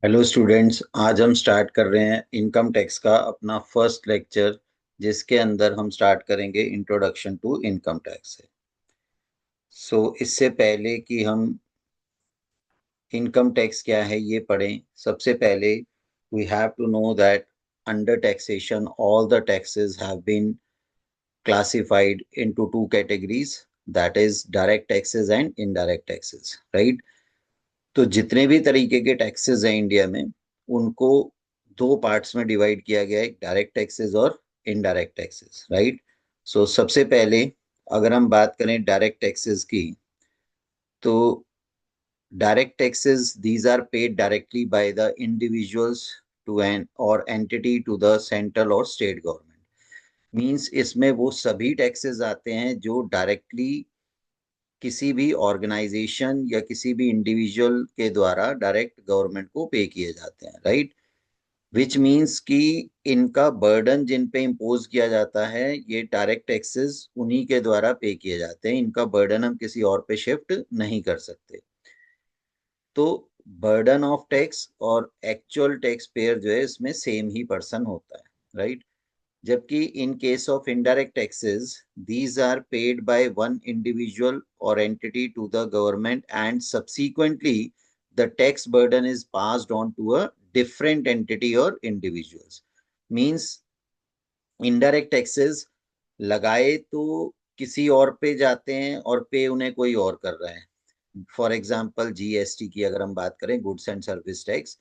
Hello students, आज हम start कर रहे हैं इनकम टैक्स का अपना फर्स्ट लेक्चर, जिसके अंदर हम स्टार्ट करेंगे इंट्रोडक्शन टू इनकम टैक्स से। इससे पहले कि हम इनकम टैक्स क्या है ये पढ़ें, सबसे पहले we have to know that under taxation all the taxes have been classified into two categories, that is direct taxes and indirect taxes, right? तो जितने भी तरीके के टैक्सेस हैं इंडिया में, उनको दो पार्ट्स में डिवाइड किया गया है, डायरेक्ट टैक्सेस और इनडायरेक्ट टैक्सेस, राइट? सबसे पहले अगर हम बात करें डायरेक्ट टैक्सेस की, तो direct taxes these are paid directly by the individuals to an और एंटिटी टू द सेंट्रल और स्टेट गवर्नमेंट। मींस इसमें वो सभी टैक्सेस आते हैं जो डायरेक्टली किसी भी ऑर्गेनाइजेशन या किसी भी इंडिविजुअल के द्वारा डायरेक्ट गवर्नमेंट को पे किए जाते हैं, राइट? विच मीन्स कि इनका बर्डन जिन पे इम्पोज किया जाता है, ये डायरेक्ट टैक्सेस उन्हीं के द्वारा पे किए जाते हैं। इनका बर्डन हम किसी और पे शिफ्ट नहीं कर सकते। तो बर्डन ऑफ टैक्स और एक्चुअल टैक्स पेयर जो है, इसमें सेम ही पर्सन होता है, राइट? जबकि in case of indirect taxes, these are paid by one individual or entity to the government, and subsequently the tax burden is passed on to a different entity or individuals. Means indirect taxes लगाए तो किसी और पे जाते हैं और पे उन्हें कोई और कर रहा है। फॉर एग्जाम्पल जीएसटी की अगर हम बात करें, goods and service tax,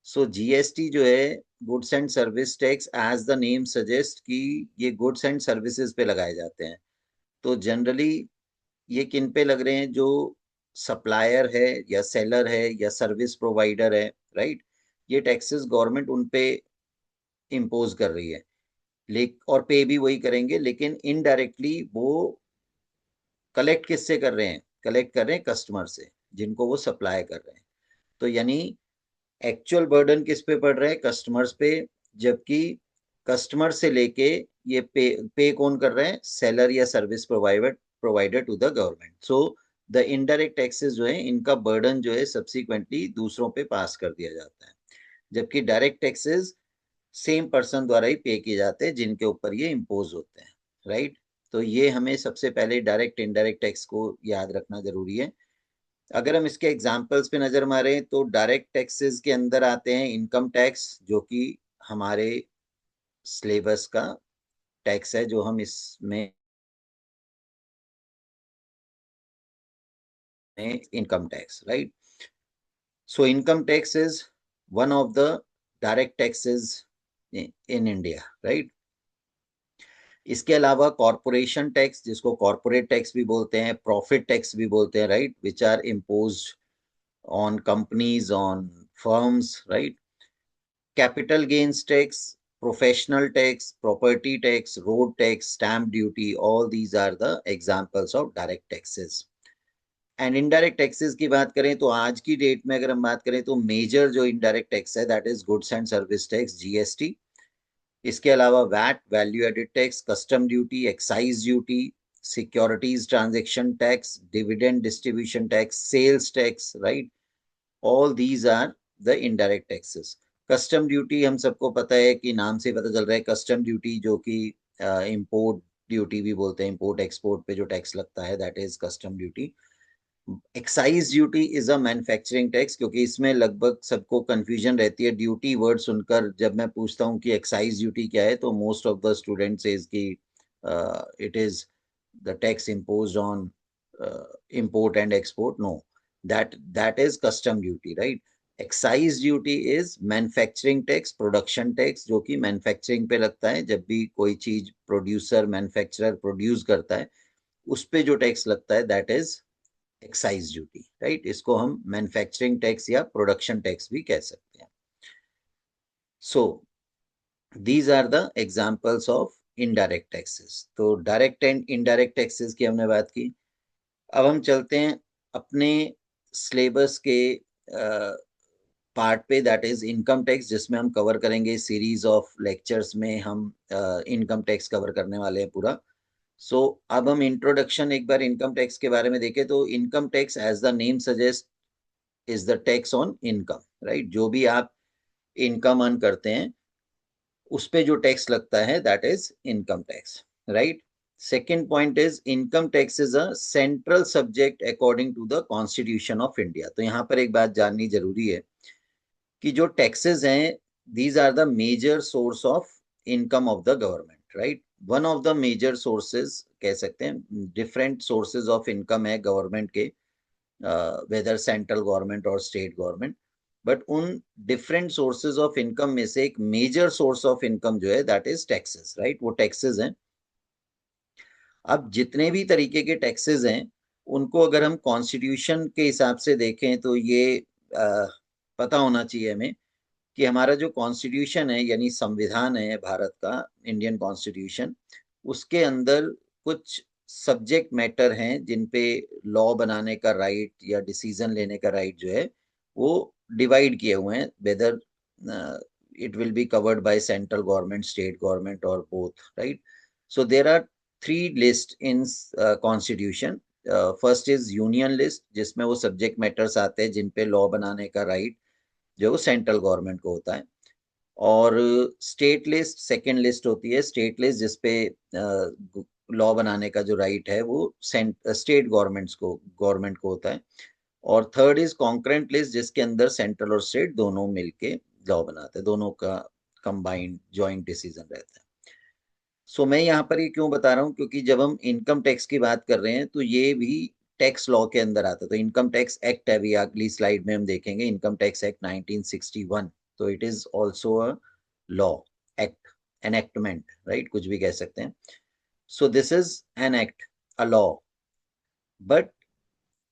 GST जो है, goods and service tax, as the name suggest कि ये गुड्स एंड सर्विसेज पे लगाए जाते हैं। तो जनरली ये किन पे लग रहे हैं? जो सप्लायर है या सेलर है या सर्विस प्रोवाइडर है, राइट? ये टैक्सेस गवर्नमेंट उन पे इम्पोज कर रही है, और पे भी वही करेंगे, लेकिन इनडायरेक्टली वो कलेक्ट किससे कर रहे हैं? कलेक्ट कर रहे हैं कस्टमर से, जिनको वो सप्लाई कर रहे हैं। तो यानी एक्चुअल बर्डन किस पे पड़ रहा है? कस्टमर्स पे। जबकि कस्टमर से लेके ये पे कौन कर रहे हैं? सेलर या service provider to the government. The indirect taxes जो है, इनका बर्डन जो है सब्सिक्वेंटली दूसरों पे पास कर दिया जाता है। जबकि डायरेक्ट टैक्सेस सेम पर्सन द्वारा ही पे किए जाते हैं जिनके ऊपर ये इम्पोज होते हैं, राइट? तो ये हमें सबसे पहले डायरेक्ट इनडायरेक्ट टैक्स को याद रखना जरूरी है। अगर हम इसके एग्जाम्पल्स पे नजर मारें, तो डायरेक्ट टैक्सेस के अंदर आते हैं इनकम टैक्स, जो कि हमारे सिलेबस का टैक्स है, जो हम इसमें income tax, right? Income tax is one of the direct taxes in India, right? इसके अलावा कॉरपोरेशन टैक्स, जिसको कॉरपोरेट टैक्स भी बोलते हैं, प्रॉफिट टैक्स भी बोलते हैं, right, which are imposed on companies, on firms, right? Capital gains tax, professional tax, property tax, road tax, stamp duty, all these are the examples of direct taxes. And indirect taxes की बात करें, तो आज की date में अगर हम बात करें, तो मेजर जो इनडायरेक्ट टैक्स है, that is goods and service tax, GST. इसके अलावा VAT, value added tax, custom duty, excise duty, securities transaction tax, dividend distribution tax, sales tax, right? All these are the indirect taxes. Custom duty हम सबको पता है कि नाम से पता चल रहा है, कस्टम ड्यूटी, जो कि इंपोर्ट ड्यूटी भी बोलते हैं, इंपोर्ट एक्सपोर्ट पे जो टैक्स लगता है, that is custom duty. Excise duty is a manufacturing tax, क्योंकि इसमें लगभग सबको कंफ्यूजन रहती है ड्यूटी वर्ड सुनकर। जब मैं पूछता हूँ कि एक्साइज ड्यूटी क्या है, तो most of the student says कि it is the tax imposed on import and export. No, that is custom duty, right? Excise duty is manufacturing tax, production tax, जो कि मैन्युफैक्चरिंग पे लगता है। जब भी कोई चीज प्रोड्यूसर, मैन्युफैक्चरर प्रोड्यूस करता है, उस पे जो टैक्स लगता है, that is excise duty, right? इसको हम मैन्युफैक्चरिंग टैक्स या प्रोडक्शन टैक्स भी कह सकते हैं। So these are the examples of indirect taxes. तो डायरेक्ट एंड इनडायरेक्ट टैक्सेस की हमने बात की। अब हम चलते हैं अपने सिलेबस के पार्ट पे, दैट इज इनकम टैक्स, जिसमें हम कवर करेंगे सीरीज ऑफ लेक्चर्स में। हम इनकम टैक्स कवर करने वाले हैं पूरा। अब हम इंट्रोडक्शन एक बार इनकम टैक्स के बारे में देखें, तो income tax as the name suggest is the tax on income, right. जो भी आप इनकम अर्न करते हैं उस पे जो टैक्स लगता है that is income tax, right. Second point is income tax is a central subject according to the constitution of India. तो यहाँ पर एक बात जाननी जरूरी है कि जो टैक्सेस हैं these are the major source of income of the government, right. One of the major sources कह सकते हैं, डिफरेंट सोर्सेज ऑफ इनकम है गवर्नमेंट के, वेदर सेंट्रल गवर्नमेंट और स्टेट गवर्नमेंट, बट उन डिफरेंट सोर्सेज ऑफ इनकम में से एक मेजर सोर्स ऑफ इनकम जो है दैट इज टैक्सेस, राइट। वो टैक्सेस हैं। अब जितने भी तरीके के टैक्सेस हैं उनको अगर हम कॉन्स्टिट्यूशन के हिसाब से देखें तो ये पता होना चाहिए हमें कि हमारा जो कॉन्स्टिट्यूशन है यानी संविधान है भारत का, इंडियन कॉन्स्टिट्यूशन, उसके अंदर कुछ सब्जेक्ट मैटर हैं जिन पे लॉ बनाने का राइट या डिसीजन लेने का राइट जो है वो डिवाइड किए हुए हैं, whether it will be covered by central government, state government और both, right. So there are three list in constitution. First is union list, जिसमें वो सब्जेक्ट मैटर्स आते हैं जिन पे लॉ बनाने का राइट जो सेंट्रल गवर्नमेंट को होता है। और स्टेट लिस्ट सेकंड लिस्ट होती है, स्टेट लिस्ट जिसपे लॉ बनाने का जो राइट है वो स्टेट गवर्नमेंट को होता है। और थर्ड इज कॉन्करेंट लिस्ट, जिसके अंदर सेंट्रल और स्टेट दोनों मिलके लॉ बनाते हैं, दोनों का कंबाइंड जॉइंट डिसीजन रहता है। सो मैं यहाँ पर ये क्यों बता रहा हूँ, क्योंकि जब हम इनकम टैक्स की बात कर रहे हैं तो ये भी टैक्स लॉ के अंदर आता है। तो इनकम टैक्स एक्ट है, अभी अगली स्लाइड में हम देखेंगे, इनकम टैक्स एक्ट 1961। तो it is also a law, act, enactment, right, कुछ भी कह सकते हैं। So this is an act, a law, but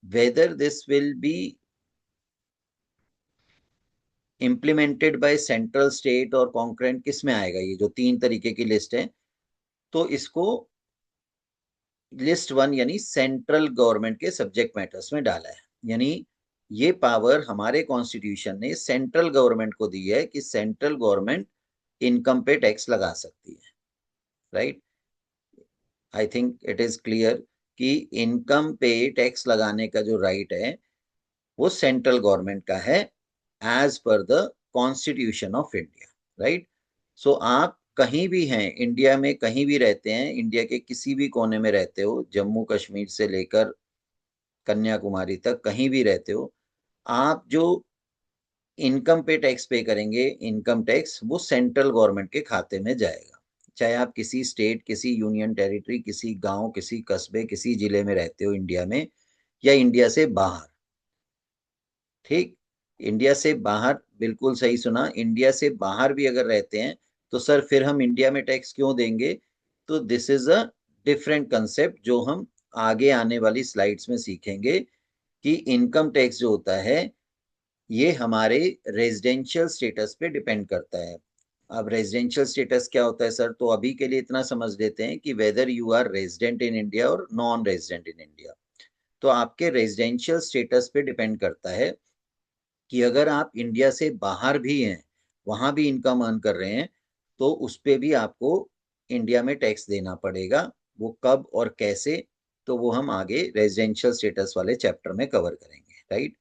whether this will be implemented by central, state और कॉन्करेंट, किस में आएगा, ये जो तीन तरीके की लिस्ट है, तो इसको लिस्ट वन यानी सेंट्रल गवर्नमेंट के सब्जेक्ट मैटर्स में डाला है। यानी ये पावर हमारे कॉन्स्टिट्यूशन ने सेंट्रल गवर्नमेंट को दी है कि सेंट्रल गवर्नमेंट इनकम पे टैक्स लगा सकती है, right. I think it is clear कि इनकम पे टैक्स लगाने का जो राइट है वो सेंट्रल गवर्नमेंट का है एज पर the constitution of India, right. So आप कहीं भी हैं इंडिया में, कहीं भी रहते हैं, इंडिया के किसी भी कोने में रहते हो, जम्मू कश्मीर से लेकर कन्याकुमारी तक कहीं भी रहते हो, आप जो इनकम पे टैक्स पे करेंगे, इनकम टैक्स वो सेंट्रल गवर्नमेंट के खाते में जाएगा। चाहे आप किसी स्टेट, किसी यूनियन टेरिटरी, किसी गांव, किसी कस्बे, किसी जिले में रहते हो इंडिया में, या इंडिया से बाहर, ठीक। इंडिया से बाहर, बिल्कुल सही सुना, इंडिया से बाहर भी अगर रहते हैं तो सर फिर हम इंडिया में टैक्स क्यों देंगे? तो this is a different concept जो हम आगे आने वाली स्लाइड्स में सीखेंगे कि इनकम टैक्स जो होता है ये हमारे रेजिडेंशियल स्टेटस पे डिपेंड करता है। अब रेजिडेंशियल स्टेटस क्या होता है सर? तो अभी के लिए इतना समझ लेते हैं कि whether you are resident in India और नॉन रेजिडेंट इन इंडिया, तो आपके रेजिडेंशियल स्टेटस पे डिपेंड करता है कि अगर आप इंडिया से बाहर भी हैं, वहां भी इनकम अर्न कर रहे हैं, तो उस पे भी आपको इंडिया में टैक्स देना पड़ेगा। वो कब और कैसे, तो वो हम आगे रेजिडेंशियल स्टेटस वाले चैप्टर में कवर करेंगे, राइट।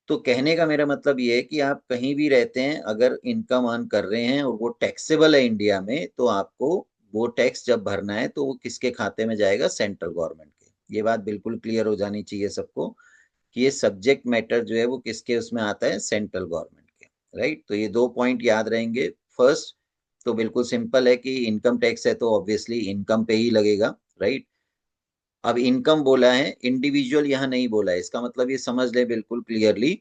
तो कहने का मेरा मतलब ये है कि आप कहीं भी रहते हैं, अगर इनकम अर्न कर रहे हैं और वो टैक्सेबल है इंडिया में, तो आपको वो टैक्स जब भरना है तो वो किसके खाते में जाएगा? सेंट्रल गवर्नमेंट के। ये बात बिल्कुल क्लियर हो जानी चाहिए सबको कि ये सब्जेक्ट मैटर जो है वो किसके उसमें आता है? सेंट्रल गवर्नमेंट के, राइट। तो ये दो पॉइंट याद रहेंगे। फर्स्ट तो बिल्कुल सिंपल है कि इनकम टैक्स है तो ऑब्वियसली इनकम पे ही लगेगा, राइट। अब इनकम बोला है, इंडिविजुअल यहाँ नहीं बोला है, इसका मतलब ये समझ ले बिल्कुल क्लियरली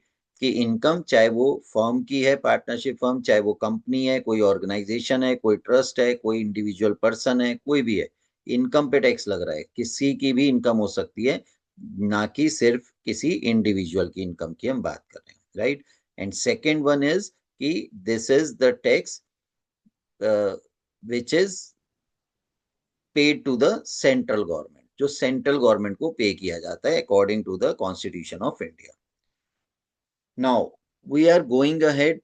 कि इनकम चाहे वो फर्म की है, पार्टनरशिप फर्म, चाहे वो कंपनी है, कोई ऑर्गेनाइजेशन है, कोई ट्रस्ट है, कोई इंडिविजुअल पर्सन है, कोई भी है, इनकम पे टैक्स लग रहा है। किसी की भी इनकम हो सकती है, ना कि सिर्फ किसी इंडिविजुअल की इनकम की हम बात कर रहे हैं, right. And second one is कि this is the tax which is paid to the central government, जो सेंट्रल गवर्नमेंट को पे किया जाता है according to the constitution of India. Now we are going ahead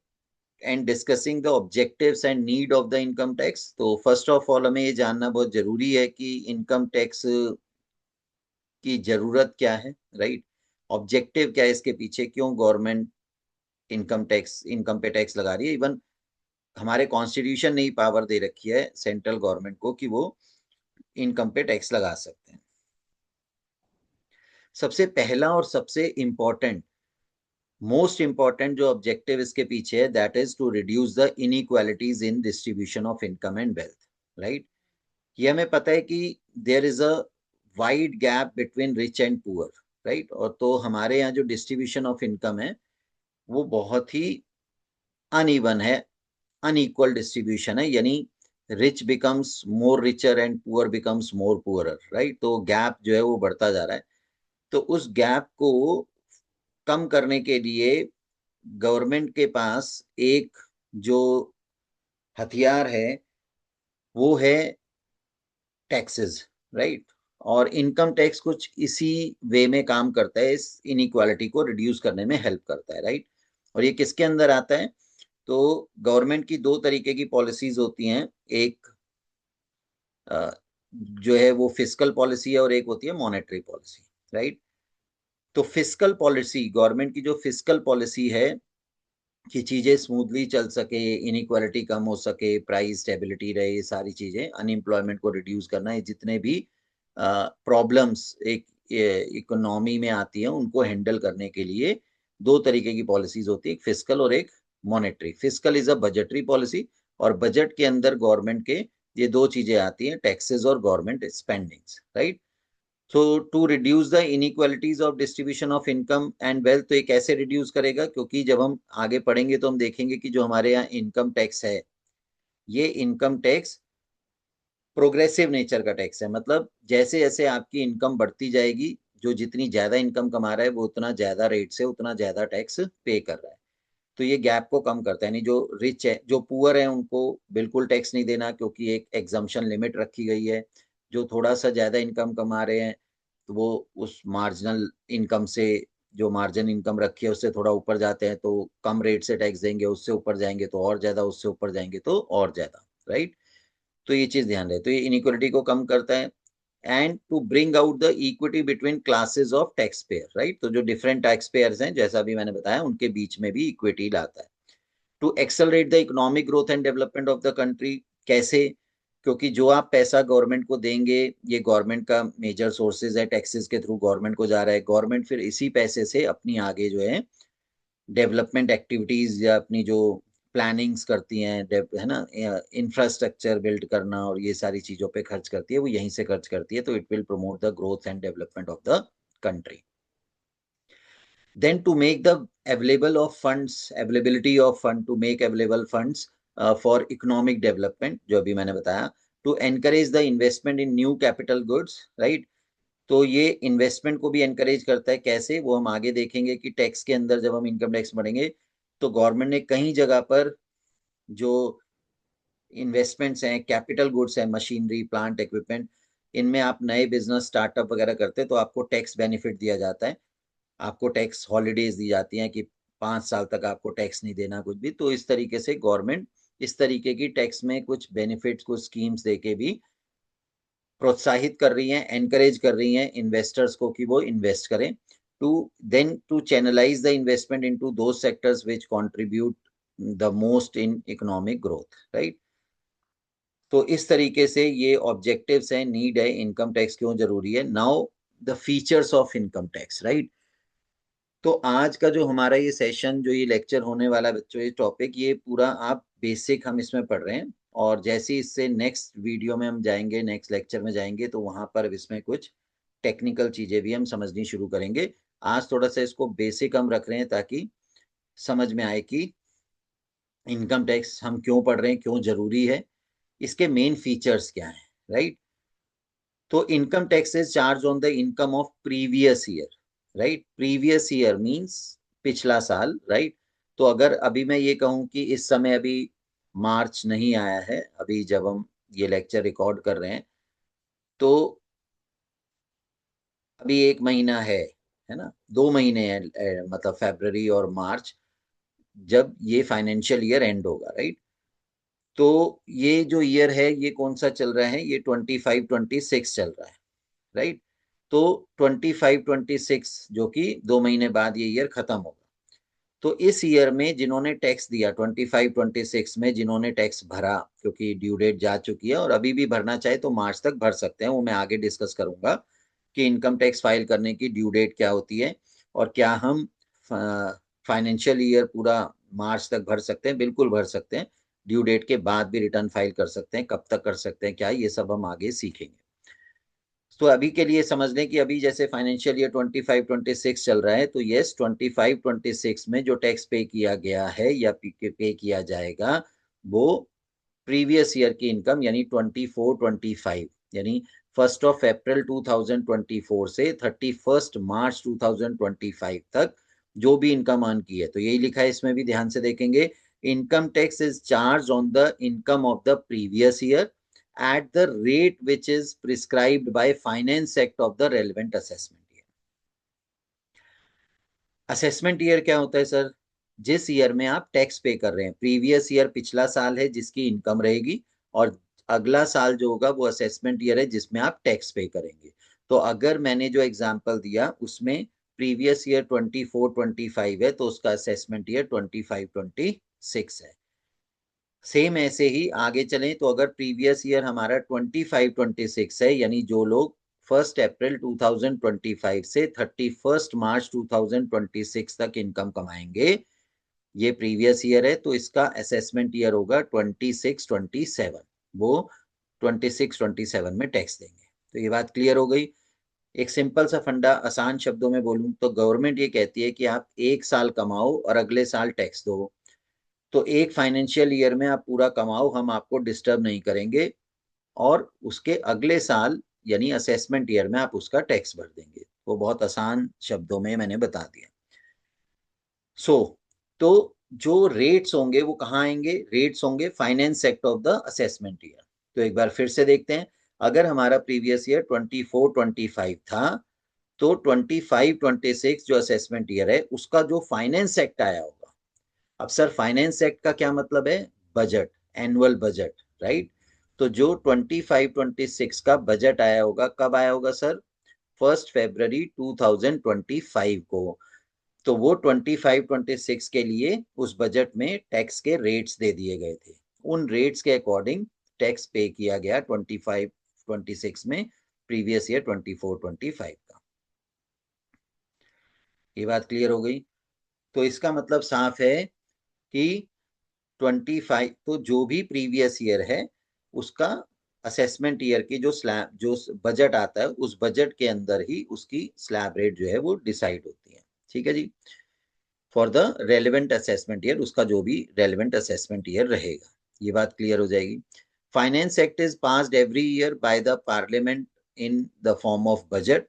and discussing the objectives and need of the income tax. तो first of all हमें ये जानना बहुत जरूरी है कि इनकम टैक्स की जरूरत क्या है, राइट। ऑब्जेक्टिव क्या है इसके पीछे, क्यों गवर्नमेंट इनकम पे टैक्स लगा रही है। इवन हमारे कॉन्स्टिट्यूशन ने ही पावर दे रखी है सेंट्रल गवर्नमेंट को कि वो इनकम पे टैक्स लगा सकते हैं। सबसे पहला और सबसे इंपॉर्टेंट, मोस्ट इंपॉर्टेंट जो ऑब्जेक्टिव इसके पीछे है, that is to reduce the inequalities in distribution of income and wealth, right. ये हमें पता है कि there is a wide gap between rich and poor, right. और तो हमारे यहाँ जो डिस्ट्रीब्यूशन ऑफ इनकम है वो बहुत ही अनइवन है, अनइक्वल डिस्ट्रीब्यूशन है, यानी rich becomes more richer and poor becomes more poorer, right. तो गैप जो है वो बढ़ता जा रहा है। तो उस गैप को कम करने के लिए गवर्नमेंट के पास एक जो हथियार है वो है टैक्सेस, राइट। और इनकम टैक्स कुछ इसी वे में काम करता है, इस इनइक्वालिटी को रिड्यूस करने में हेल्प करता है, राइट। और ये किसके अंदर आता है, तो गवर्नमेंट की दो तरीके की पॉलिसीज होती हैं। एक जो है वो फिस्कल पॉलिसी है और एक होती है मॉनेटरी पॉलिसी, राइट। तो फिस्कल पॉलिसी, गवर्नमेंट की जो फिस्कल पॉलिसी है कि चीजें स्मूथली चल सके, इनइक्वालिटी कम हो सके, प्राइस स्टेबिलिटी रहे, ये सारी चीजें, अनएम्प्लॉयमेंट को रिड्यूस करना, ये जितने भी प्रॉब्लम्स एक इकोनॉमी में आती हैं उनको हैंडल करने के लिए दो तरीके की पॉलिसीज होती है, एक फिस्कल और एक monetary. Fiscal is a budgetary policy, और बजट के अंदर गवर्नमेंट के ये दो चीजें आती हैं, टैक्सेस और government spendings, right. So to reduce the inequalities of distribution of income and wealth, तो ये कैसे रिड्यूस करेगा, क्योंकि जब हम आगे पढ़ेंगे तो हम देखेंगे कि जो हमारे यहाँ इनकम टैक्स है, ये इनकम टैक्स प्रोग्रेसिव नेचर का टैक्स है। मतलब जैसे जैसे आपकी इनकम बढ़ती जाएगी, जो जितनी ज्यादा इनकम कमा रहा है वो उतना ज्यादा रेट से उतना ज्यादा टैक्स पे कर रहा है। तो ये गैप को कम करता है, यानी जो रिच है, जो पुअर है उनको बिल्कुल टैक्स नहीं देना, क्योंकि एक एग्जम्पशन लिमिट रखी गई है। जो थोड़ा सा ज्यादा इनकम कमा रहे हैं तो वो उस मार्जिनल इनकम से, जो मार्जिन इनकम रखी है उससे थोड़ा ऊपर जाते हैं तो कम रेट से टैक्स देंगे, उससे ऊपर जाएंगे तो और ज्यादा, उससे ऊपर जाएंगे तो और ज्यादा, राइट। तो ये चीज ध्यान रहे, तो ये इनइक्वालिटी को कम करता है। And to bring out the equity between classes of tax payer, right. तो जो डिफरेंट टैक्स पेयर्स हैं, जैसा भी मैंने बताया, उनके बीच में भी इक्विटी लाता है। To accelerate the economic growth and development of the country, कैसे, क्योंकि जो आप पैसा गवर्नमेंट को देंगे, ये गवर्नमेंट का मेजर सोर्सेज है, टैक्सेस के थ्रू गवर्नमेंट को जा रहा है, गवर्नमेंट फिर इसी पैसे से अपनी आगे जो है डेवलपमेंट एक्टिविटीज या अपनी जो प्लानिंग्स करती हैं, है ना, इंफ्रास्ट्रक्चर बिल्ड करना और ये सारी चीजों पे खर्च करती है, वो यहीं से खर्च करती है। तो it will promote the growth and development of the country. Then to make the available of funds, availability of fund, to make available funds for economic development, जो अभी मैंने बताया, to encourage the investment in new capital goods, right। तो ये investment को भी encourage करता है, कैसे, वो हम आगे देखेंगे कि टैक्स के अंदर जब हम इनकम टैक्स बढ़ेंगे तो गवर्नमेंट ने कई जगह पर जो इन्वेस्टमेंट्स हैं, कैपिटल गुड्स हैं, मशीनरी, प्लांट, इक्विपमेंट, इनमें आप नए बिजनेस स्टार्टअप वगैरह करते हैं तो आपको टैक्स बेनिफिट दिया जाता है, आपको टैक्स हॉलीडेज दी जाती हैं कि 5 साल तक आपको टैक्स नहीं देना कुछ भी। तो इस तरीके से गवर्नमेंट इस तरीके की टैक्स में कुछ बेनिफिट्स, कुछ स्कीम्स देके भी प्रोत्साहित कर रही हैं, एनकरेज कर रही हैं इन्वेस्टर्स को कि वो इन्वेस्ट करें। To then to channelize the investment into those sectors which contribute the most in economic growth, right. तो इस तरीके से ये ऑब्जेक्टिव्स हैं, नीड है, इनकम टैक्स क्यों जरूरी है। Now the features of income tax, right. तो आज का जो हमारा ये सेशन, जो ये लेक्चर होने वाला बच्चों, ये टॉपिक, ये पूरा आप बेसिक हम इसमें पढ़ रहे हैं, और जैसे ही इससे नेक्स्ट वीडियो में हम जाएंगे, नेक्स्ट लेक्चर में जाएंगे, तो वहां पर इसमें कुछ टेक्निकल चीजें भी हम समझनी शुरू करेंगे। आज थोड़ा सा इसको बेसिक हम रख रहे हैं ताकि समझ में आए कि इनकम टैक्स हम क्यों पढ़ रहे हैं, क्यों जरूरी है, इसके मेन फीचर्स क्या हैं, राइट। तो income tax is charge on the income of previous year, right. Previous year means पिछला साल, राइट। तो अगर अभी मैं ये कहूं कि इस समय अभी मार्च नहीं आया है, अभी जब हम ये लेक्चर रिकॉर्ड कर रहे हैं, तो अभी 1 महीना है ना, 2 महीने हैं, मतलब फरवरी और मार्च, जब ये फाइनेंशियल ईयर एंड होगा, राइट। तो ये जो ईयर है ये कौन सा चल रहा है, ये 25-26 चल रहा है, राइट। तो 25-26 जो कि 2 महीने बाद ये ईयर खत्म होगा। तो इस ईयर में जिन्होंने टैक्स दिया 25-26 में जिन्होंने टैक्स भरा, क्योंकि ड्यू डेट जा चुकी है और अभी भी भरना चाहे तो मार्च तक भर सकते हैं, वो मैं आगे डिस्कस करूंगा कि इनकम टैक्स फाइल करने की ड्यू डेट क्या होती है और क्या हम फाइनेंशियल ईयर पूरा मार्च तक भर सकते हैं। बिल्कुल भर सकते हैं, ड्यू डेट के बाद भी रिटर्न फाइल कर सकते हैं। कब तक कर सकते हैं क्या, ये सब हम आगे सीखेंगे। तो अभी के लिए समझ लें कि अभी जैसे फाइनेंशियल ईयर 25-26 चल रहा है, तो यस 25-26 में जो टैक्स पे किया गया है या पे किया जाएगा वो प्रीवियस ईयर की इनकम यानी 24-25 यानी 1 अप्रैल 2024 से 31 मार्च 2025 तक जो भी इनकम अर्न की है। तो यही लिखा है, इसमें भी ध्यान से देखेंगे, income tax is charge on the income of the previous year at the rate which is prescribed by Finance Act of the relevant assessment year। Assessment year क्या होता है सर? जिस ईयर में आप टैक्स पे कर रहे हैं। प्रीवियस ईयर पिछला साल है जिसकी इनकम रहेगी, और अगला साल जो होगा वो असेसमेंट ईयर है जिसमें आप टैक्स पे करेंगे। तो अगर मैंने जो एग्जांपल दिया उसमें प्रीवियस ईयर 24-25 है तो उसका असेसमेंट ईयर 25-26 है। सेम ऐसे ही आगे चलें तो अगर प्रीवियस ईयर हमारा 25-26 है, यानी जो लोग 1 अप्रैल 2025 से 31 मार्च 2026 तक इनकम कमाएंगे, ये प्रीवियस ईयर है, तो इसका असेसमेंट ईयर होगा 26-27। वो 26-27 में टैक्स देंगे। तो ये बात क्लियर हो गई। एक सिंपल सा फंडा आसान शब्दों में बोलूं तो गवर्नमेंट ये कहती है कि आप एक साल कमाओ और अगले साल टैक्स दो। तो एक फाइनेंशियल ईयर में आप पूरा कमाओ, हम आपको डिस्टर्ब नहीं करेंगे, और उसके अगले साल यानी असेसमेंट ईयर में आप उसका टैक्स भर देंगे। वो बहुत आसान शब्दों में मैंने बता दिया। तो जो रेट्स होंगे वो कहाँ आएंगे? रेट्स होंगे finance act of the assessment year. तो एक बार फिर से देखते हैं, अगर हमारा प्रीवियस ईयर 24-25 था तो 25-26 जो असेसमेंट ईयर है उसका जो फाइनेंस एक्ट आया होगा। अब सर फाइनेंस एक्ट का क्या मतलब है? Budget, annual budget, right. तो जो 25-26 का बजट आया होगा, कब आया होगा सर? 1 फरवरी 2025 को। तो वो 25-26 के लिए उस बजट में टैक्स के रेट्स दे दिए गए थे, उन रेट्स के अकॉर्डिंग टैक्स पे किया गया 25-26 में प्रीवियस ईयर 24-25 का। ये बात क्लियर हो गई। तो इसका मतलब साफ है कि 25, तो जो भी प्रीवियस ईयर है उसका असेसमेंट ईयर की जो स्लैब जो बजट आता है उस बजट के अंदर ही उसकी स्लैब रेट जो है वो डिसाइड होती है। ठीक है जी, for the relevant assessment year, उसका जो भी रेलिवेंट असेसमेंट ईयर रहेगा। ये बात क्लियर हो जाएगी। Finance act is passed every year by the parliament in the form of budget.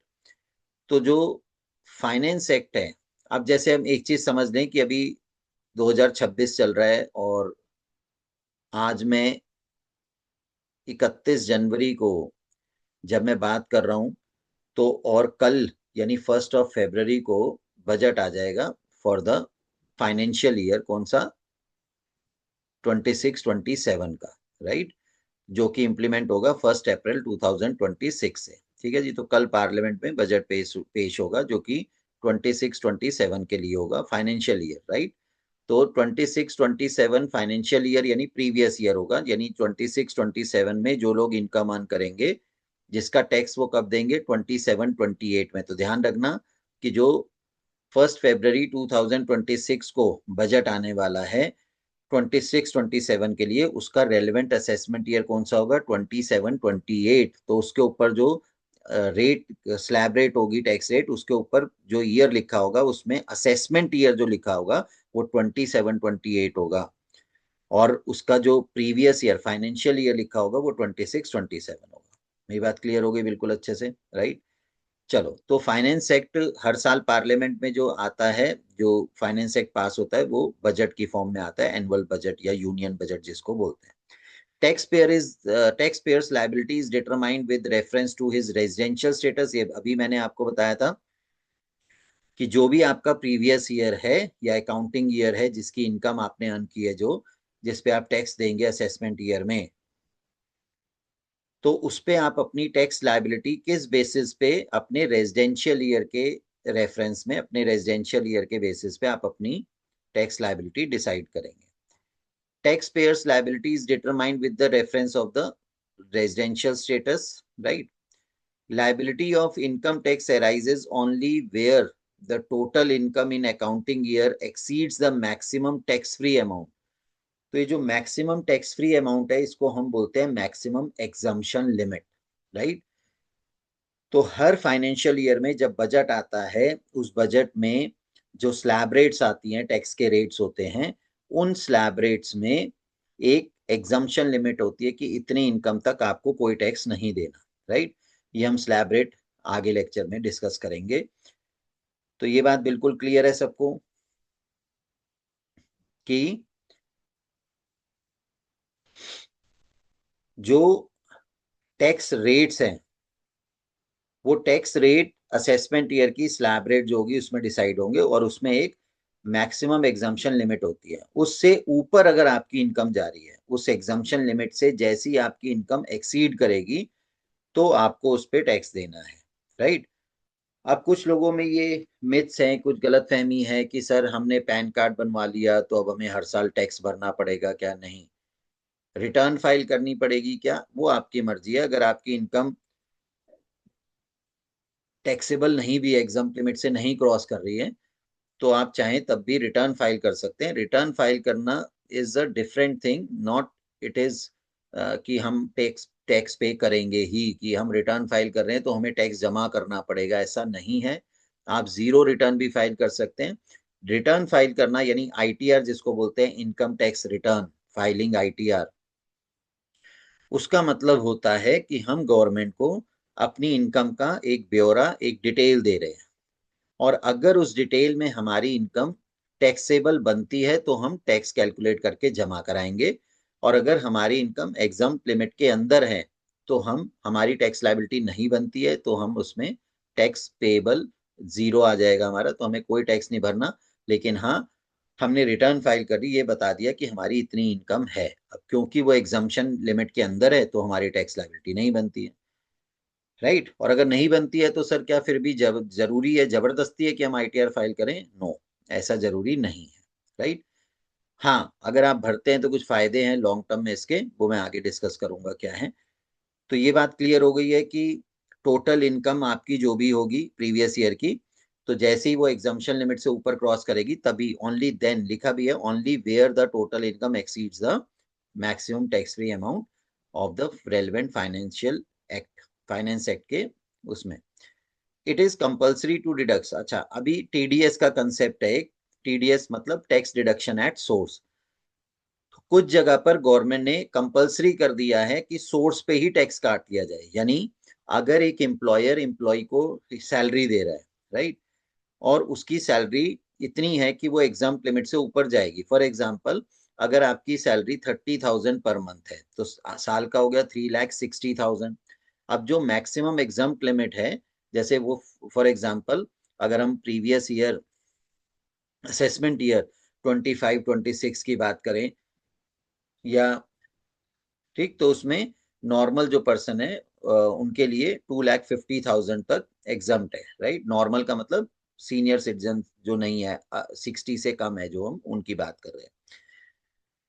तो जो फाइनेंस एक्ट है, अब जैसे हम एक चीज समझ लें कि अभी 2026 चल रहा है और आज मैं 31 जनवरी को जब मैं बात कर रहा हूं, तो और कल यानी 1 फरवरी को बजट आ जाएगा फॉर द फाइनेंशियल ईयर, कौन सा? 26-27 का, राइट, जो कि इम्प्लीमेंट होगा 1 अप्रैल 2026 से। ठीक है जी, तो कल पार्लियामेंट में बजट पेश होगा जो कि 26-27 के लिए होगा, फाइनेंशियल ईयर, राइट। तो 26-27 फाइनेंशियल ईयर यानी प्रीवियस ईयर होगा, यानी 26-27 में जो लोग इनकम अर्न करेंगे जिसका टैक्स वो कब देंगे? 27-28 में। तो ध्यान रखना कि जो 1 फरवरी 2026 को बजट आने वाला है 26-27 के लिए, उसका रेलिवेंट असेसमेंट ईयर कौन सा होगा? 27-28। तो उसके ऊपर जो रेट स्लैब रेट होगी, टैक्स रेट, उसके ऊपर जो ईयर लिखा होगा उसमें असेसमेंट ईयर जो लिखा होगा वो 27-28 होगा, और उसका जो प्रीवियस ईयर फाइनेंशियल ईयर लिखा होगा वो 26-27 होगा। मेरी बात क्लियर हो गई बिल्कुल अच्छे से, राइट। चलो, तो फाइनेंस एक्ट हर साल पार्लियामेंट में जो आता है, जो फाइनेंस एक्ट पास होता है वो बजट की फॉर्म में आता है, एनुअल बजट या यूनियन बजट जिसको बोलते हैं। Tax payers liability is determined with reference to his residential status. ये अभी मैंने आपको बताया था कि जो भी आपका प्रीवियस ईयर है या अकाउंटिंग ईयर है जिसकी इनकम आपने अर्न की है, जो जिस पे आप टैक्स देंगे असेसमेंट ईयर में, तो उस पे आप अपनी टैक्स लायबिलिटी किस बेसिस पे, अपने रेजिडेंशियल ईयर के रेफरेंस में, अपने रेजिडेंशियल ईयर के बेसिस पे आप अपनी टैक्स लायबिलिटी डिसाइड करेंगे. Taxpayers' liability is determined with the reference of the residential status, right? Liability of income tax arises only where the total income in accounting year exceeds the maximum tax-free amount. तो ये जो maximum tax free amount है इसको हम बोलते हैं maximum exemption limit, right? तो हर financial year में जब बजट आता है, उस बजट में जो स्लैब रेट्स आती हैं, टैक्स के रेट्स होते हैं, उन स्लैब रेट्स में एक एग्जम्पशन लिमिट होती है कि इतनी इनकम तक आपको कोई टैक्स नहीं देना, राइट? ये हम स्लैब रेट आगे लेक्चर में डिस्कस करेंगे. तो ये बात बिल्कुल क्लियर है सबको कि जो टैक्स रेट्स हैं वो टैक्स रेट असेसमेंट ईयर की स्लैब रेट जो होगी उसमें डिसाइड होंगे, और उसमें एक मैक्सिमम एग्जम्पशन लिमिट होती है. उससे ऊपर अगर आपकी इनकम जा रही है, उस एग्जम्पशन लिमिट से जैसी आपकी इनकम एक्सीड करेगी तो आपको उस पर टैक्स देना है, राइट? अब कुछ लोगों में ये मिथ्स हैं, कुछ गलतफहमी है कि सर हमने पैन कार्ड बनवा लिया तो अब हमें हर साल टैक्स भरना पड़ेगा क्या? नहीं. रिटर्न फाइल करनी पड़ेगी क्या? वो आपकी मर्जी है. अगर आपकी इनकम टैक्सेबल नहीं भी, एग्जाम लिमिट से नहीं क्रॉस कर रही है, तो आप चाहें तब भी रिटर्न फाइल कर सकते हैं. रिटर्न फाइल करना is a different thing, not it is कि हम टैक्स टैक्स पे करेंगे ही, कि हम रिटर्न फाइल कर रहे हैं तो हमें टैक्स जमा करना पड़ेगा, ऐसा नहीं है. आप जीरो रिटर्न भी फाइल कर सकते हैं. रिटर्न फाइल करना यानी आईटीआर जिसको बोलते हैं, income tax return filing ITR, उसका मतलब होता है कि हम गवर्नमेंट को अपनी इनकम का एक ब्यौरा, एक डिटेल दे रहे हैं, और अगर उस डिटेल में हमारी इनकम टैक्सेबल बनती है तो हम टैक्स कैलकुलेट करके जमा कराएंगे, और अगर हमारी इनकम एग्जम्प्ट लिमिट के अंदर है तो हम, हमारी टैक्स लायबिलिटी नहीं बनती है तो हम उसमें टैक्स पेएबल जीरो आ जाएगा हमारा, तो हमें कोई टैक्स नहीं भरना. लेकिन हाँ, हमने रिटर्न फाइल करी, ये बता दिया कि हमारी इतनी इनकम है. अब क्योंकि वो एग्जम्पशन लिमिट के अंदर है तो हमारी टैक्स लायबिलिटी नहीं बनती है, राइट? और अगर नहीं बनती है तो सर क्या फिर भी जरूरी है, जबरदस्ती है कि हम आईटीआर फाइल करें? नो, ऐसा जरूरी नहीं है, राइट? हाँ, अगर आप भरते हैं तो कुछ फायदे हैं लॉन्ग टर्म में इसके, वो मैं आगे डिस्कस करूंगा क्या है. तो ये बात क्लियर हो गई है कि टोटल इनकम आपकी जो भी होगी प्रीवियस ईयर की, तो जैसे ही वो एग्जम्पशन लिमिट से ऊपर क्रॉस करेगी तभी, ओनली देन लिखा भी है, only where the total income exceeds the maximum tax free amount of the relevant financial act, finance act के उसमें, it is compulsory to deduct. अच्छा, अभी टीडीएस का कंसेप्ट है एक. टीडीएस मतलब टैक्स डिडक्शन एट सोर्स. कुछ जगह पर गवर्नमेंट ने कंपलसरी कर दिया है कि सोर्स पे ही टैक्स काट दिया जाए. यानी अगर एक एम्प्लॉयर एम्प्लॉय को सैलरी दे रहा है, राइट, और उसकी सैलरी इतनी है कि वो एग्जाम लिमिट से ऊपर जाएगी. फॉर एग्जाम्पल, अगर आपकी सैलरी 30,000 पर मंथ है तो साल का हो गया 3,60,000. अब जो मैक्सिमम एग्जाम लिमिट है, जैसे वो, फॉर एग्जाम्पल अगर हम प्रीवियस ईयर, असेसमेंट ईयर 25-26 की बात करें, या ठीक, तो उसमें नॉर्मल जो पर्सन है उनके लिए 2,50,000 तक एग्जम्प्ट है, राइट? नॉर्मल का मतलब सीनियर सिटीजन जो नहीं है, 60 से कम है, जो हम उनकी बात कर रहे हैं.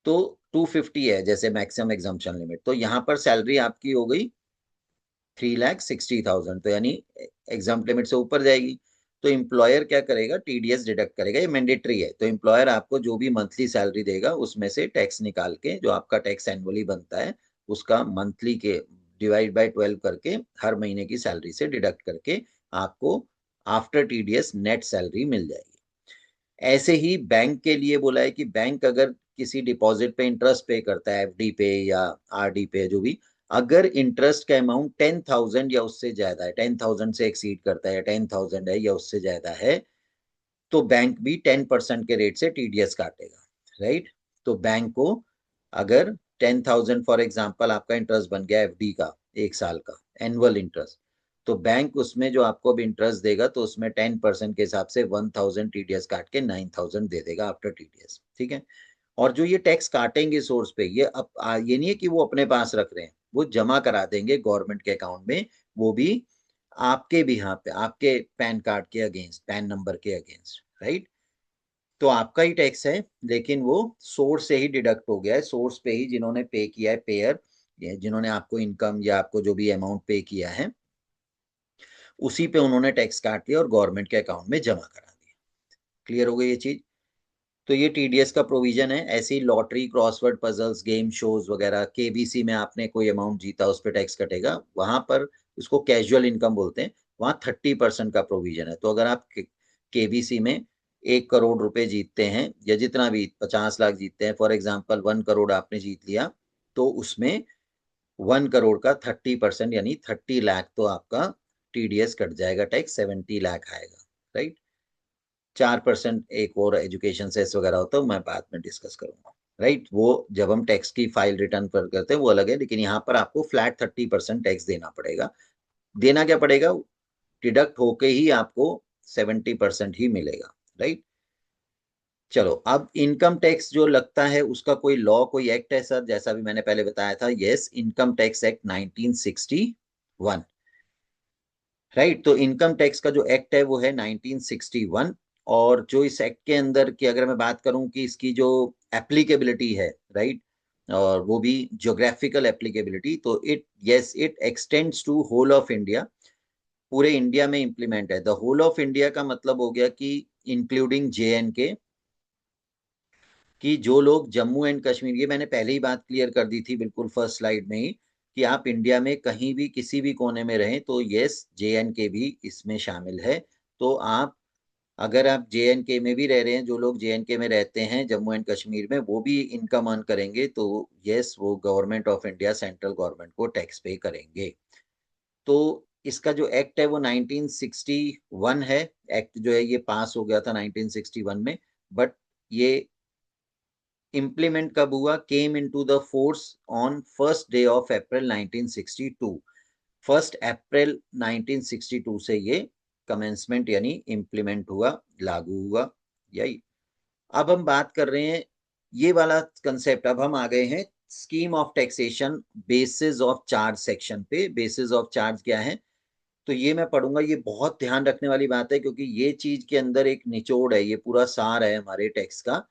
तो 250 है जैसे मैक्सिमम एग्जम्पशन लिमिट, तो यहाँ पर सैलरी आपकी हो गई 3,60,000, तो यानी एग्जाम लिमिट से ऊपर जाएगी. तो एम्प्लॉयर क्या करेगा? टीडीएस डिडक्ट करेगा, ये मैंडेटरी है. तो एम्प्लॉयर आपको जो भी मंथली सैलरी देगा उसमें से टैक्स निकाल के, जो आपका टैक्स एनुअली बनता है उसका मंथली के डिवाइड बाय 12 करके, हर महीने की सैलरी से डिडक्ट करके आपको आफ्टर टीडीएस नेट सैलरी मिल जाएगी. ऐसे ही बैंक के लिए बोला है कि बैंक अगर किसी डिपॉजिट पे इंटरेस्ट पे करता है, एफडी पे या आरडी पे, जो भी, अगर इंटरेस्ट का अमाउंट 10,000 या उससे ज्यादा है, 10,000 से एक्सीड करता है, 10,000 है या उससे ज्यादा है, तो बैंक भी 10% के रेट से टीडीएस काटेगा, राइट? तो बैंक को अगर 10,000 फॉर एग्जाम्पल आपका इंटरेस्ट बन गया एफडी का, एक साल का एनुअल इंटरेस्ट, तो बैंक उसमें जो आपको अब इंटरेस्ट देगा तो उसमें 10% के हिसाब से 1,000 टीडीएस काट के 9,000 दे देगा आफ्टर टीडीएस, ठीक है? और जो ये टैक्स काटेंगे सोर्स पे, ये अब ये नहीं है कि वो अपने पास रख रहे हैं, वो जमा करा देंगे गवर्नमेंट के अकाउंट में, वो भी आपके बिहाफ पे, आपके पैन कार्ड के अगेंस्ट, पैन नंबर के अगेंस्ट, राइट। तो आपका ही टैक्स है, लेकिन वो सोर्स से ही डिडक्ट हो गया है, सोर्स पे ही जिन्होंने पे किया है, पेयर, जिन्होंने आपको इनकम या आपको जो भी अमाउंट पे किया है, उसी पे उन्होंने टैक्स काट लिया और गवर्नमेंट के अकाउंट में जमा करा दिया। क्लियर हो गई ये चीज। तो ये टीडीएस का प्रोविजन है। ऐसी lottery, crossword puzzles, game shows वगैरह, केबीसी में आपने कोई अमाउंट जीता, उस पर टैक्स कटेगा, वहां पर उसको कैजुअल इनकम बोलते हैं, वहां 30% का प्रोविजन है। तो अगर आप केबीसी में 1 करोड़ रुपए जीतते हैं या जितना भी 50 लाख जीतते हैं, फॉर एग्जाम्पल 1 करोड़ आपने जीत लिया, तो उसमें 1 करोड़ का 30% यानी 30 लाख तो आपका टीडीएस कट जाएगा, टैक्स 70 लाख आएगा, राइट। 4% एक और एजुकेशन सेस वगैरह होता है, मैं बाद में डिस्कस करूंगा, राइट। वो जब हम टैक्स की फाइल रिटर्न पर करते हैं वो अलग है, लेकिन यहाँ पर आपको फ्लैट 30% टैक्स देना पड़ेगा। देना क्या पड़ेगा, डिडक्ट होके ही आपको 70% ही मिलेगा, राइट। चलो, अब इनकम टैक्स जो लगता है उसका कोई लॉ, कोई एक्ट है सर, जैसा भी मैंने पहले बताया था, yes, income tax act 1961, right. तो इनकम टैक्स का जो एक्ट है वो है 1961। और जो इस एक्ट के अंदर की अगर मैं बात करूं कि इसकी जो एप्लीकेबिलिटी है, राइट, और वो भी ज्योग्राफिकल एप्लीकेबिलिटी, तो it extends to whole of India. पूरे इंडिया में इंप्लीमेंट है। द होल ऑफ इंडिया का मतलब हो गया कि इंक्लूडिंग जे एंड के, कि जो लोग जम्मू एंड कश्मीर, ये मैंने पहले ही बात क्लियर कर दी थी बिल्कुल फर्स्ट स्लाइड में ही, कि आप इंडिया में कहीं भी किसी भी कोने में रहें तो यस, जे एंड के भी इसमें शामिल है। तो आप, अगर आप जे एंड के में भी रह रहे हैं, जो लोग जे एंड के में रहते हैं जम्मू एंड कश्मीर में, वो भी इनकम अर्न करेंगे, तो यस, वो government of India, central government को टैक्स पे करेंगे। तो इसका जो एक्ट है वो 1961 है। एक्ट जो है ये पास हो गया था 1961 में, बट ये इम्प्लीमेंट कब हुआ, came into the force on first day of April 1962। 1 अप्रैल 1962 से ये कमेंसमेंट यानी इम्प्लीमेंट हुआ, लागू हुआ, यही। अब हम बात कर रहे हैं ये वाला कंसेप्ट, अब हम आ गए हैं scheme of taxation basis of charge section पे। बेसिस ऑफ चार्ज क्या है, तो ये मैं पढ़ूंगा, ये बहुत ध्यान रखने वाली बात है, क्योंकि ये चीज के अंदर एक निचोड़ है, ये पूरा सार है हमारे टैक्स का,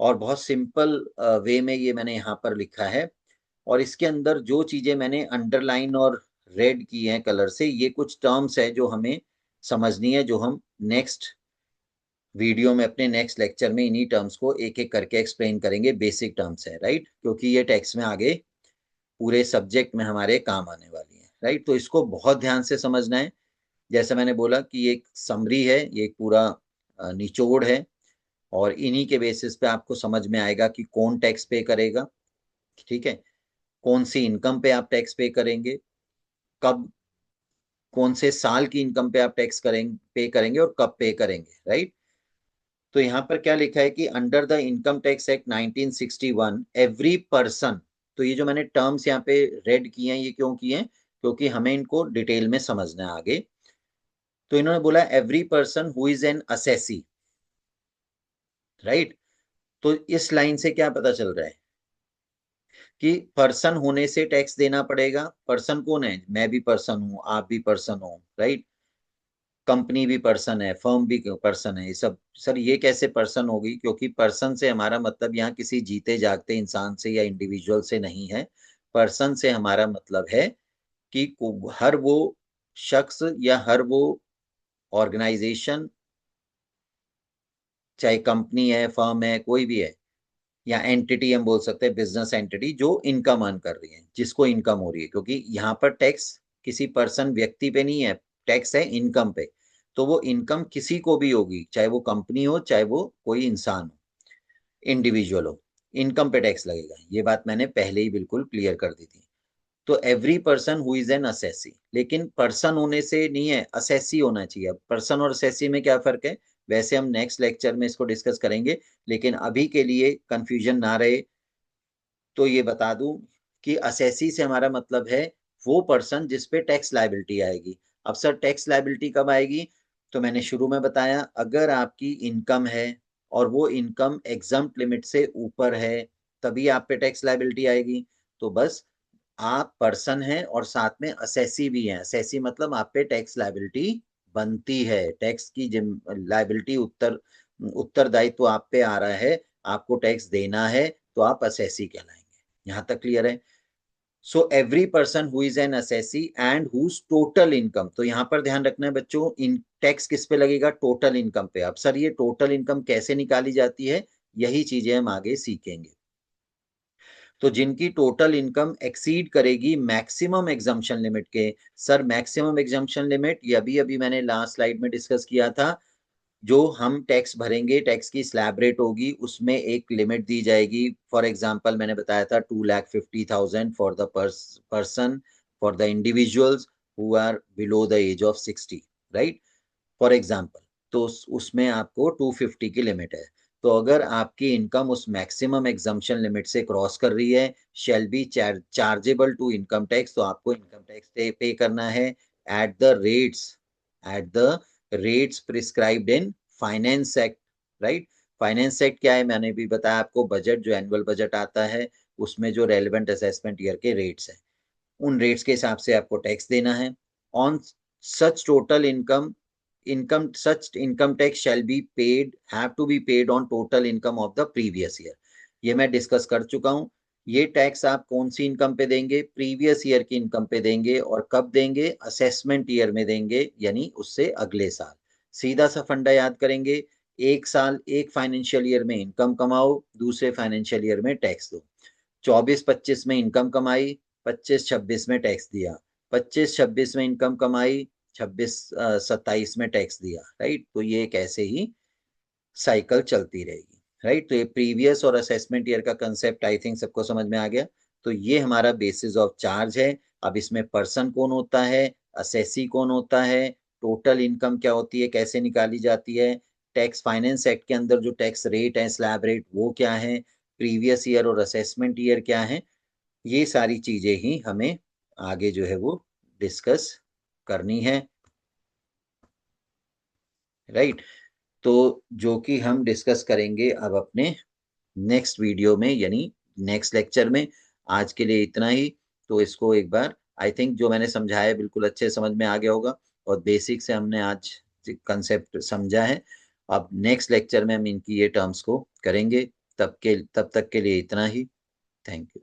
और बहुत सिंपल वे में ये मैंने यहाँ पर लिखा है। और इसके अंदर जो चीजें मैंने अंडरलाइन और रेड की हैं कलर से, ये कुछ टर्म्स है जो हमें समझनी है, जो हम नेक्स्ट वीडियो में, अपने नेक्स्ट लेक्चर में इन्हीं टर्म्स को एक एक करके एक्सप्लेन करेंगे। बेसिक टर्म्स है, राइट, क्योंकि ये टैक्स में आगे पूरे सब्जेक्ट में हमारे काम आने वाली है, राइट। तो इसको बहुत ध्यान से समझना है। जैसे मैंने बोला कि ये एक समरी है, ये एक पूरा निचोड़ है, और इन्हीं के बेसिस पे आपको समझ में आएगा कि कौन टैक्स पे करेगा, ठीक है, कौन सी इनकम पे आप टैक्स पे करेंगे, कब, कौन से साल की इनकम पे आप टैक्स करेंगे, पे करेंगे, और कब पे करेंगे, राइट। तो यहाँ पर क्या लिखा है कि under the income tax act 1961 every person, तो ये जो मैंने टर्म्स यहाँ पे रेड किए हैं, ये क्यों किए हैं, क्योंकि हमें इनको डिटेल में समझना है आगे। तो इन्होंने बोला every person who is an assessee, right. तो इस लाइन से क्या पता चल रहा है कि पर्सन होने से टैक्स देना पड़ेगा। पर्सन कौन है, मैं भी पर्सन हूं, आप भी पर्सन हो, राइट, कंपनी भी पर्सन है, फर्म भी पर्सन है, ये सब। सर ये कैसे पर्सन होगी, क्योंकि पर्सन से हमारा मतलब यहाँ किसी जीते जागते इंसान से या इंडिविजुअल से नहीं है। पर्सन से हमारा मतलब है कि हर वो शख्स या हर वो ऑर्गेनाइजेशन, चाहे कंपनी है, फर्म है, कोई भी है, या एंटिटी हम बोल सकते हैं, बिजनेस एंटिटी, जो इनकम अर्न कर रही है, जिसको इनकम हो रही है, क्योंकि यहाँ पर टैक्स किसी पर्सन, व्यक्ति पे नहीं है, टैक्स है इनकम पे। तो वो इनकम किसी को भी होगी, चाहे वो कंपनी हो, चाहे वो कोई इंसान हो, इंडिविजुअल हो, इनकम पे टैक्स लगेगा। ये बात मैंने पहले ही बिल्कुल क्लियर कर दी थी। तो every person who is an assessee, लेकिन पर्सन होने से नहीं है, असेसी होना चाहिए। अब पर्सन और असेसी में क्या फर्क है, वैसे हम नेक्स्ट लेक्चर में इसको डिस्कस करेंगे, लेकिन अभी के लिए कंफ्यूजन ना रहे तो ये बता दूं कि असेसी से हमारा मतलब है वो पर्सन जिस पे टैक्स लायबिलिटी आएगी। अब सर टैक्स लायबिलिटी कब आएगी, तो मैंने शुरू में बताया, अगर आपकी इनकम है और वो इनकम एग्जम्प्ट लिमिट से ऊपर है, तभी आप पे टैक्स लायबिलिटी आएगी। तो बस आप पर्सन हैं और साथ में असेसी भी हैं। असेसी मतलब आप पे टैक्स लायबिलिटी बनती है, टैक्स की लायबिलिटी उत्तरदायित्व आप पे आ रहा है, आपको टैक्स देना है, तो आप असेसी कहलाएंगे। यहां तक क्लियर है? So every person who is an assessee and whose total income, तो यहां पर ध्यान रखना है बच्चों, इन टैक्स किस पे लगेगा? टोटल इनकम पे। अब सर ये टोटल इनकम कैसे निकाली जाती है, यही चीजें हम आगे सीखेंगे। तो जिनकी टोटल इनकम एक्सीड करेगी मैक्सिमम एग्जम्पशन लिमिट के, सर मैक्सिमम एग्जम्पशन लिमिट ये अभी अभी मैंने लास्ट स्लाइड में डिस्कस किया था, जो हम टैक्स भरेंगे, टैक्स की स्लैब रेट होगी, उसमें एक लिमिट दी जाएगी। फॉर एग्जांपल मैंने बताया था 2,50,000 for the person, for the individuals who are below the age of 60, right, for example. तो उसमें आपको 250 की लिमिट है। तो अगर आपकी इनकम उस मैक्सिमम एग्जम्पशन लिमिट से क्रॉस कर रही है, shall be chargeable to income tax, तो आपको इनकम टैक्स पे करना है at the rates, at the rates prescribed in finance act, right. Finance act क्या है, मैंने भी बताया आपको, बजट जो एनुअल बजट आता है उसमें जो रेलिवेंट असेसमेंट ईयर के रेट्स हैं, उन रेट्स के हिसाब से आपको टैक्स देना है। On such total income such income tax shall be paid, have to be paid on total income of the previous year। ये मैं डिस्कस कर चुका हूं। ये टैक्स आप कौन सी इनकम पे देंगे? प्रीवियस ईयर की इनकम पे देंगे। और कब देंगे? असेसमेंट ईयर में देंगे, यानी उससे अगले साल। सीधा सा फंडा याद करेंगे, एक साल, एक फाइनेंशियल ईयर में इनकम कमाओ, दूसरे फाइनेंशियल ईयर में टैक्स दो। 24-25 में इनकम कमाई, 25-26 में टैक्स दिया, 25-26 में इनकम कमाई, 26-27 में टैक्स दिया, राइट। तो ये एक ऐसे ही साइकिल चलती रहेगी, राइट। तो ये प्रीवियस और असेसमेंट ईयर का कंसेप्ट आई थिंक सबको समझ में आ गया। तो ये हमारा बेसिस ऑफ चार्ज है। अब इसमें पर्सन कौन होता है, असेसी कौन होता है, टोटल इनकम क्या होती है, कैसे निकाली जाती है, टैक्स फाइनेंस एक्ट के अंदर जो टैक्स रेट है, स्लैब रेट, वो क्या है, प्रीवियस ईयर और असेसमेंट ईयर क्या है, ये सारी चीजें ही हमें आगे जो है वो डिस्कस करनी है, राइट। तो जो कि हम डिस्कस करेंगे अब अपने नेक्स्ट वीडियो में, यानी नेक्स्ट लेक्चर में। आज के लिए इतना ही। तो इसको एक बार, आई थिंक जो मैंने समझाया है बिल्कुल अच्छे से समझ में आ गया होगा, और बेसिक से हमने आज कंसेप्ट समझा है। अब नेक्स्ट लेक्चर में हम इनकी ये टर्म्स को करेंगे। तब तक के लिए इतना ही। Thank you.